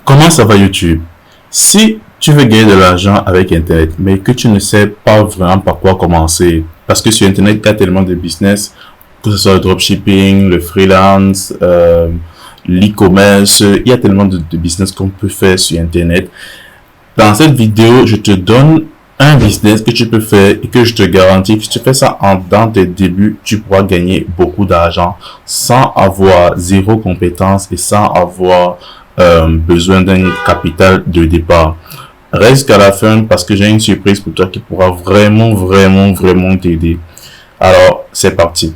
Comment ça va YouTube? Si tu veux gagner de l'argent avec Internet, mais que tu ne sais pas vraiment par quoi commencer, parce que sur Internet, il y a tellement de business, que ce soit le dropshipping, le freelance, l'e-commerce, il y a tellement de business qu'on peut faire sur Internet. Dans cette vidéo, je te donne un business que tu peux faire et que je te garantis que si tu fais ça dans tes débuts, tu pourras gagner beaucoup d'argent sans avoir zéro compétence et sans avoir besoin d'un capital de départ. Reste qu'à la fin parce que j'ai une surprise pour toi qui pourra vraiment t'aider. Alors, c'est parti.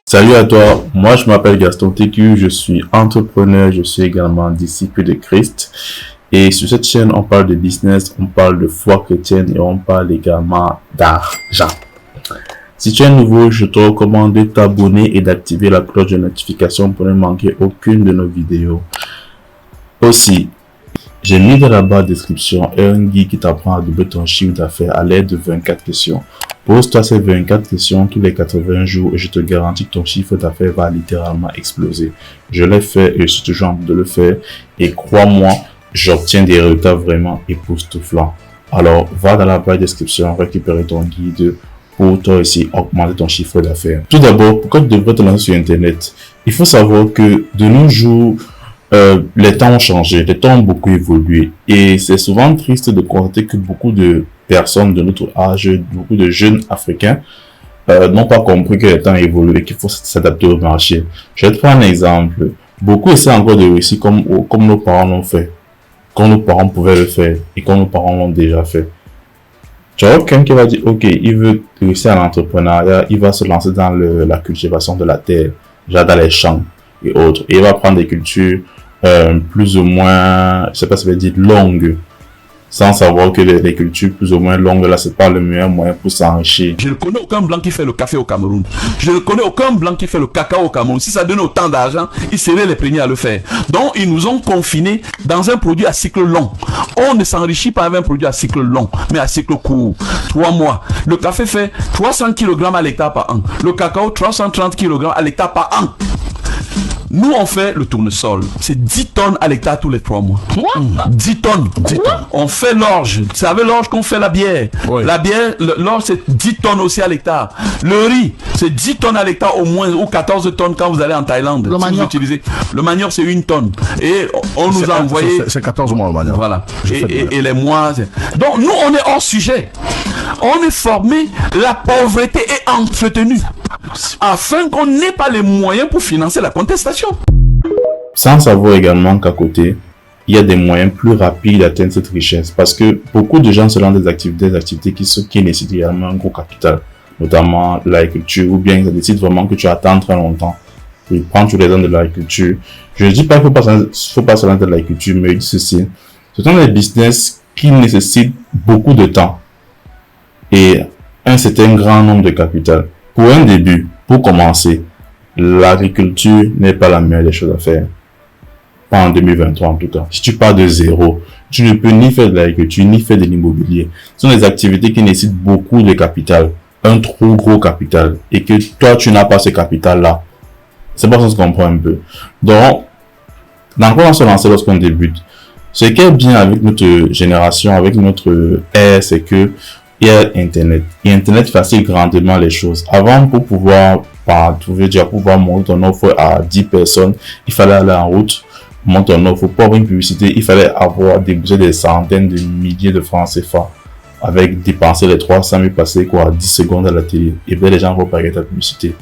Salut à toi, moi je m'appelle Gaston TQ, je suis entrepreneur, je suis également disciple de Christ. Et sur cette chaîne, on parle de business, on parle de foi chrétienne et on parle également d'argent. Si tu es nouveau, je te recommande de t'abonner et d'activer la cloche de notification pour ne manquer aucune de nos vidéos. Aussi, j'ai mis dans la barre de description un guide qui t'apprend à doubler ton chiffre d'affaires à l'aide de 24 questions. Pose-toi ces 24 questions tous les 80 jours et je te garantis que ton chiffre d'affaires va littéralement exploser. Je l'ai fait et je suis toujours en train de le faire et crois-moi, j'obtiens des résultats vraiment époustouflants. Alors, va dans la barre de description, récupérer ton guide pour toi aussi augmenter ton chiffre d'affaires. Tout d'abord, pourquoi tu devrais te lancer sur Internet? Il faut savoir que de nos jours, les temps ont changé, les temps ont beaucoup évolué et c'est souvent triste de constater que beaucoup de personnes de notre âge, beaucoup de jeunes africains n'ont pas compris que les temps évoluent et qu'il faut s'adapter au marché. Je vais te prendre un exemple. Beaucoup essaient encore de réussir comme nos parents l'ont fait, comme nos parents pouvaient le faire et comme nos parents l'ont déjà fait. Tu vois quelqu'un qui va dire, ok, il veut réussir à l'entrepreneuriat, il va se lancer dans la cultivation de la terre, déjà dans les champs et autres. Et il va prendre des cultures plus ou moins, je sais pas si ça veut dire longues, sans savoir que les cultures plus ou moins longues, là, c'est pas le meilleur moyen pour s'enrichir. Je ne connais aucun blanc qui fait le café au Cameroun. Je ne connais aucun blanc qui fait le cacao au Cameroun. Si ça donne autant d'argent, ils seraient les premiers à le faire. Donc, ils nous ont confinés dans un produit à cycle long. On ne s'enrichit pas avec un produit à cycle long, mais à cycle court. 3 mois. Le café fait 300 kg à l'hectare par an. Le cacao, 330 kg à l'hectare par an. Nous, on fait le tournesol. C'est 10 tonnes à l'hectare tous les 3 mois. 10 tonnes. 10 tonnes. On fait l'orge. C'est avec l'orge qu'on fait la bière. Oui. La bière, l'orge, c'est 10 tonnes aussi à l'hectare. Le riz, c'est 10 tonnes à l'hectare au moins, ou 14 tonnes quand vous allez en Thaïlande. Le manioc. Vous utilisez. Le manioc, c'est 1 tonne. Et on nous a envoyé... C'est 14 mois le manioc. Voilà. Et les mois... Donc, nous, on est hors sujet. On est formé, la pauvreté est entretenue afin qu'on n'ait pas les moyens pour financer la contestation. Sans savoir également qu'à côté, il y a des moyens plus rapides d'atteindre cette richesse parce que beaucoup de gens se lancent des activités qui nécessitent également un gros capital, notamment l'agriculture, ou bien ça décide vraiment que tu attends très longtemps. Tu prends tous les ans de l'agriculture. Je ne dis pas qu'il ne faut pas se lancer de l'agriculture, mais je dis ceci. Ce sont des business qui nécessitent beaucoup de temps et un certain grand nombre de capital. Pour un début, pour commencer, l'agriculture n'est pas la meilleure des choses à faire. Pas en 2023 en tout cas. Si tu pars de zéro, tu ne peux ni faire de l'agriculture, ni faire de l'immobilier. Ce sont des activités qui nécessitent beaucoup de capital. Un trop gros capital. Et que toi, tu n'as pas ce capital-là. C'est pas ça qu'on se comprend un peu. Donc, dans quoi on se lancer lorsqu'on débute? Ce qui est bien avec notre génération, avec notre ère, c'est que il y a Internet. Et Internet facilite grandement les choses. Avant, pour pouvoir monter ton offre à 10 personnes, il fallait aller en route, monter ton offre. Pour avoir une publicité, il fallait avoir déboursé des centaines de milliers de francs CFA. Avec dépenser les 300 000 passer à 10 secondes à la télé. Et bien, les gens vont payer ta publicité.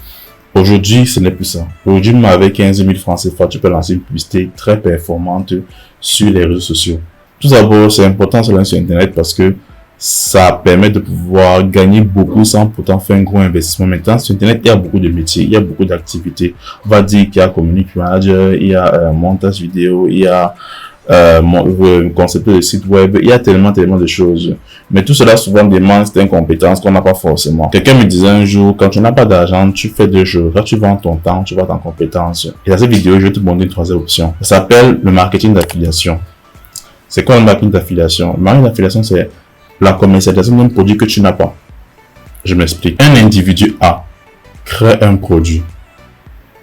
Aujourd'hui, ce n'est plus ça. Aujourd'hui, même avec 15 000 francs CFA, tu peux lancer une publicité très performante sur les réseaux sociaux. Tout d'abord, c'est important de se lancer sur Internet parce que ça permet de pouvoir gagner beaucoup sans pourtant faire un gros investissement. Maintenant, sur Internet, il y a beaucoup de métiers, il y a beaucoup d'activités. On va dire qu'il y a community manager, il y a montage vidéo, il y a concepteur de site web, il y a tellement de choses. Mais tout cela souvent demande certaines compétences qu'on n'a pas forcément. Quelqu'un me disait un jour, quand tu n'as pas d'argent, tu fais 2 choses. Là, tu vends ton temps, tu vends ta compétence. Et dans cette vidéo, je vais te montrer une troisième option. Ça s'appelle le marketing d'affiliation. C'est quoi le marketing d'affiliation? Le marketing d'affiliation, c'est la commercialisation d'un produit que tu n'as pas. Je m'explique. Un individu A crée un produit.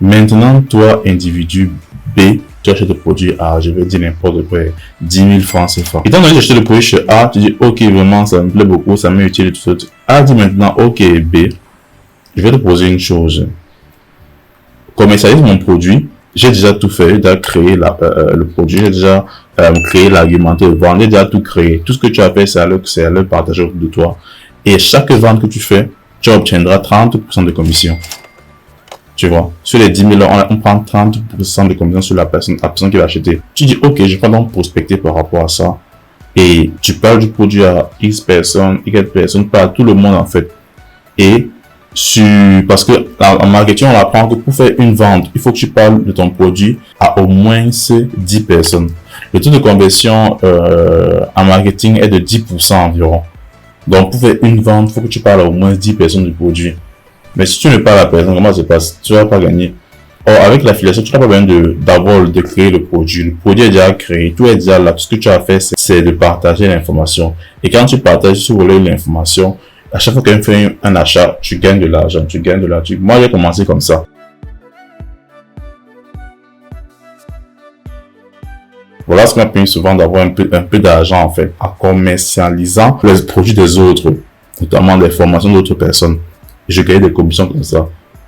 Maintenant, toi, individu B, tu achètes le produit A, je vais dire n'importe quoi, 10 000 francs CFA. Étant donné que j'ai acheté le produit chez A, tu dis, ok, vraiment, ça me plaît beaucoup, ça m'est utile et tout ça. A dit maintenant, ok, B, je vais te poser une chose. Commercialise mon produit, j'ai déjà tout fait, j'ai déjà créé le produit, j'ai déjà créé l'argumentaire de vente, j'ai déjà tout créé. Tout ce que tu as fait, c'est à le partager autour de toi. Et chaque vente que tu fais, tu obtiendras 30% de commission. Tu vois, sur les 10 000, on prend 30% de commission sur la personne qui va acheter. Tu dis, ok, je vais donc prospecter par rapport à ça. Et tu parles du produit à X personnes, Y personnes, pas à tout le monde en fait. Et parce que en marketing, on apprend que pour faire une vente, il faut que tu parles de ton produit à au moins 10 personnes. Le taux de conversion en marketing est de 10% environ. Donc, pour faire une vente, il faut que tu parles à au moins 10 personnes du produit. Mais si tu ne parles à personne, comment ça se passe? Tu ne vas pas gagner. Or, avec l'affiliation, tu n'as pas besoin de créer le produit. Le produit est déjà créé, tout est déjà là. Tout ce que tu as fait, c'est de partager l'information. Et quand tu partages sur l'information, à chaque fois qu'un fait un achat, tu gagnes de l'argent, tu gagnes de l'argent. Moi, j'ai commencé comme ça. Voilà ce qui m'a permis souvent d'avoir un peu d'argent, en fait, en commercialisant les produits des autres, notamment des formations d'autres personnes. Je gagnais des commissions comme ça.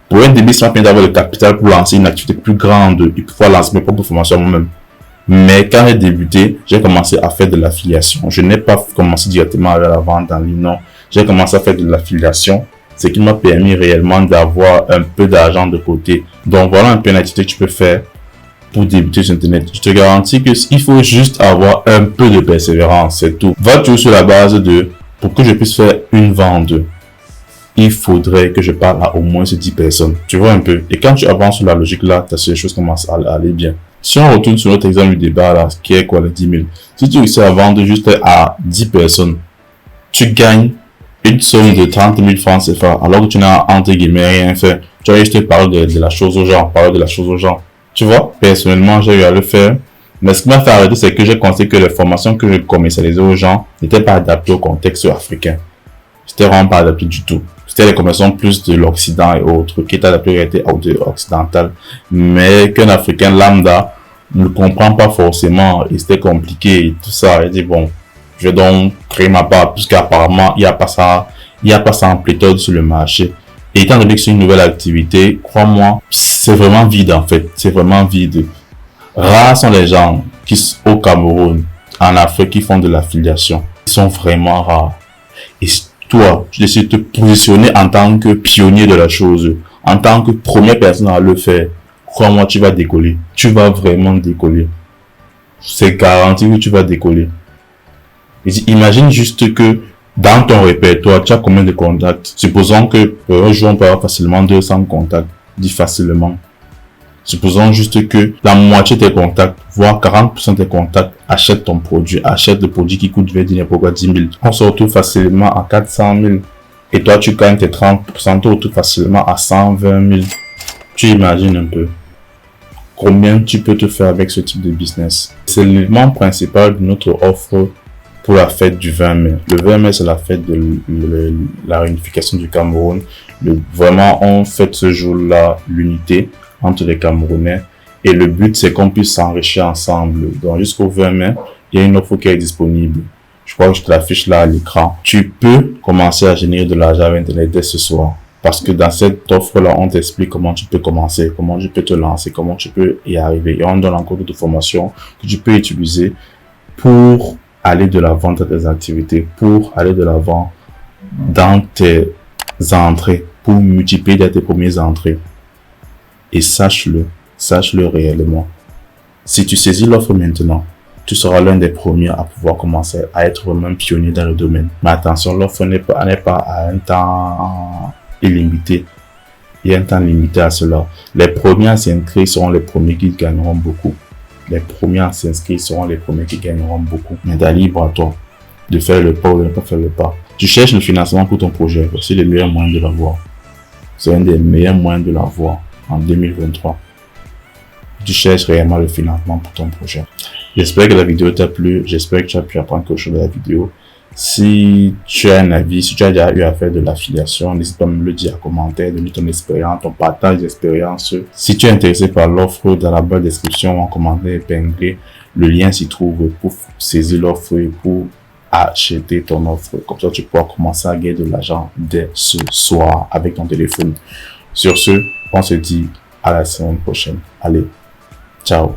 Pour un début, ça m'a permis d'avoir le capital pour lancer une activité plus grande et pouvoir lancer mes propres formations moi-même. Mais quand j'ai débuté, j'ai commencé à faire de l'affiliation. Je n'ai pas commencé directement à la vente en ligne, non. J'ai commencé à faire de l'affiliation, ce qui m'a permis réellement d'avoir un peu d'argent de côté. Donc voilà un peu une activité que tu peux faire pour débuter sur Internet. Je te garantis qu'il faut juste avoir un peu de persévérance, c'est tout. Va toujours sur la base de, pour que je puisse faire une vente, il faudrait que je parle à au moins 10 personnes. Tu vois un peu. Et quand tu avances sur la logique là, les choses commencent à aller bien. Si on retourne sur notre exemple du débat là, qui est quoi, les 10 000. Si tu réussis à vendre juste à 10 personnes, tu gagnes une somme de 30 000 francs CFA, alors que tu n'as entre guillemets rien fait. Tu as juste parlé de la chose aux gens, Tu vois, personnellement, j'ai eu à le faire. Mais ce qui m'a fait arrêter, c'est que j'ai constaté que les formations que je commercialisais aux gens n'étaient pas adaptées au contexte africain. C'était vraiment pas adapté du tout. C'était les formations plus de l'Occident et autres, qui étaient adaptées à la réalité occidentale. Mais qu'un Africain lambda ne comprend pas forcément, et c'était compliqué et tout ça. Il dit bon, je vais donc créer ma part, puisqu'apparemment, il n'y a pas ça en pléthore sur le marché. Et étant donné que c'est une nouvelle activité, crois-moi, c'est vraiment vide en fait. C'est vraiment vide. Rares sont les gens qui, au Cameroun, en Afrique, qui font de l'affiliation. Ils sont vraiment rares. Et toi, tu décides de te positionner en tant que pionnier de la chose, en tant que première personne à le faire. Crois-moi, tu vas décoller. Tu vas vraiment décoller. C'est garanti que tu vas décoller. Et imagine juste que dans ton répertoire, tu as combien de contacts? Supposons que un jour, on peut avoir facilement 200 contacts. Dis facilement. Supposons juste que la moitié de tes contacts, voire 40% de tes contacts, achètent ton produit, achètent le produit qui coûte, je vais dire n'importe quoi, 10 000. On se retrouve facilement à 400 000. Et toi, tu gagnes tes 30%, tu te retrouves facilement à 120 000. Tu imagines un peu combien tu peux te faire avec ce type de business. C'est l'élément principal de notre offre pour la fête du 20 mai. Le 20 mai, c'est la fête de la réunification du Cameroun. Vraiment, on fête ce jour-là l'unité entre les Camerounais. Et le but, c'est qu'on puisse s'enrichir ensemble. Donc, jusqu'au 20 mai, il y a une offre qui est disponible. Je crois que je te l'affiche là à l'écran. Tu peux commencer à générer de l'argent avec Internet dès ce soir. Parce que dans cette offre-là, on t'explique comment tu peux commencer, comment tu peux te lancer, comment tu peux y arriver. Et on donne encore d'autres formations que tu peux utiliser pour aller de l'avant dans tes activités, pour aller de l'avant dans tes entrées, pour multiplier tes premières entrées. Et sache-le réellement. Si tu saisis l'offre maintenant, tu seras l'un des premiers à pouvoir commencer à être vraiment pionnier dans le domaine. Mais attention, l'offre n'est pas à un temps illimité. Il y a un temps limité à cela. Les premiers à s'inscrire seront les premiers qui gagneront beaucoup. Les premiers à s'inscrire seront les premiers qui gagneront beaucoup. Mais d'aller libre à toi de faire le pas ou de ne pas faire le pas. Tu cherches le financement pour ton projet. Voici le meilleur moyen de l'avoir. C'est un des meilleurs moyens de l'avoir en 2023. Tu cherches réellement le financement pour ton projet. J'espère que la vidéo t'a plu. J'espère que tu as pu apprendre quelque chose de la vidéo. Si tu as un avis, si tu as déjà eu à faire de l'affiliation, n'hésite pas à me le dire en commentaire, donner ton expérience, ton partage d'expérience. Si tu es intéressé par l'offre, dans la barre de description, en commentaire épinglé, le lien s'y trouve pour saisir l'offre et pour acheter ton offre. Comme ça, tu pourras commencer à gagner de l'argent dès ce soir avec ton téléphone. Sur ce, on se dit à la semaine prochaine. Allez, ciao.